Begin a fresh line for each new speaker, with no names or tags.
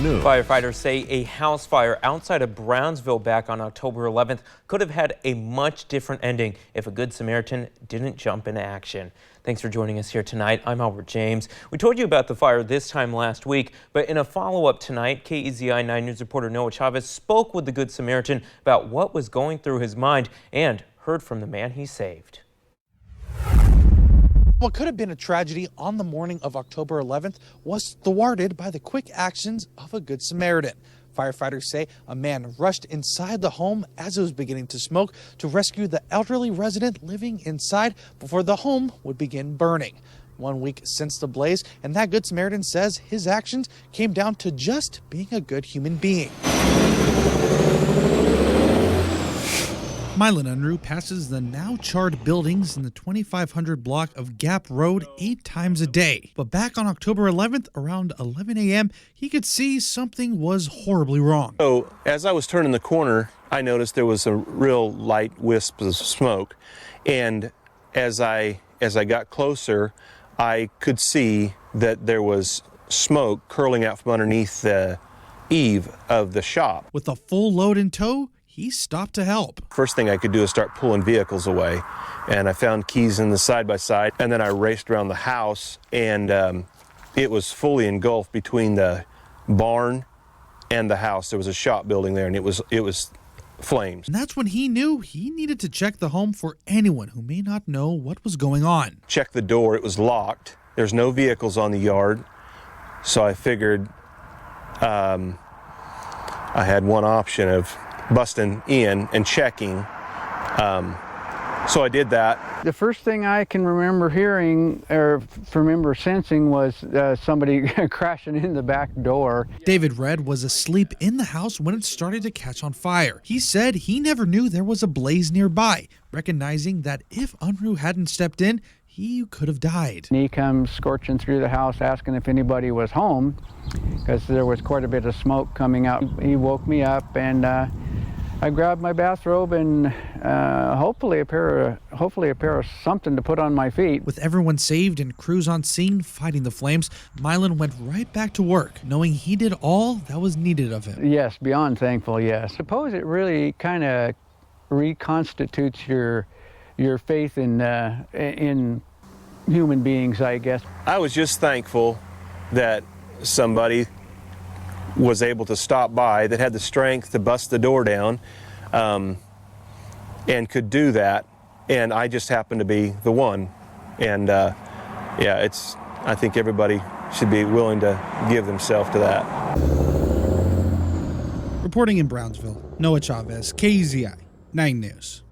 Firefighters say a house fire outside of Brownsville back on October 11th could have had a much different ending if a Good Samaritan didn't jump into action. Thanks for joining us here tonight. I'm Albert James. We told you about the fire this time last week, but in a follow-up tonight, KEZI 9 News reporter Noah Chavez spoke with the Good Samaritan about what was going through his mind and heard from the man he saved.
What could have been a tragedy on the morning of October 11th was thwarted by the quick actions of a Good Samaritan. Firefighters say a man rushed inside the home as it was beginning to smoke to rescue the elderly resident living inside before the home would begin burning. 1 week since the blaze, and that Good Samaritan says his actions came down to just being a good human being. Mylon Unruh passes the now charred buildings in the 2500 block of Gap Road 8 times a day. But back on October 11th, around 11 a.m., he could see something was horribly wrong.
So as I was turning the corner, I noticed there was a real light wisp of smoke. And as I got closer, I could see that there was smoke curling out from underneath the eave of the shop.
With a full load in tow, he stopped to help.
First thing I could do is start pulling vehicles away, and I found keys in the side-by-side, and then I raced around the house, and it was fully engulfed between the barn and the house. There was a shop building there, and it was flames.
And that's when he knew he needed to check the home for anyone who may not know what was going on.
Checked the door, it was locked. There's no vehicles on the yard, so I figured I had one option of busting in and checking, so I did that.
The first thing I can remember hearing or remember sensing was somebody crashing in the back door.
David Red was asleep in the house when it started to catch on fire. He said he never knew there was a blaze nearby, recognizing that if Unruh hadn't stepped in, he could have died.
He comes scorching through the house asking if anybody was home because there was quite a bit of smoke coming out. He woke me up, and I grabbed my bathrobe and hopefully a pair of something to put on my feet.
With everyone saved and crews on scene fighting the flames, Mylon went right back to work, knowing he did all that was needed of him.
Yes, beyond thankful, yes. I suppose it really kind of reconstitutes your faith in human beings, I guess.
I was just thankful that somebody was able to stop by, that had the strength to bust the door down, and could do that, and I just happened to be the one. And yeah, I think everybody should be willing to give themselves to that.
Reporting in Brownsville, Noah Chavez, KEZI 9 News.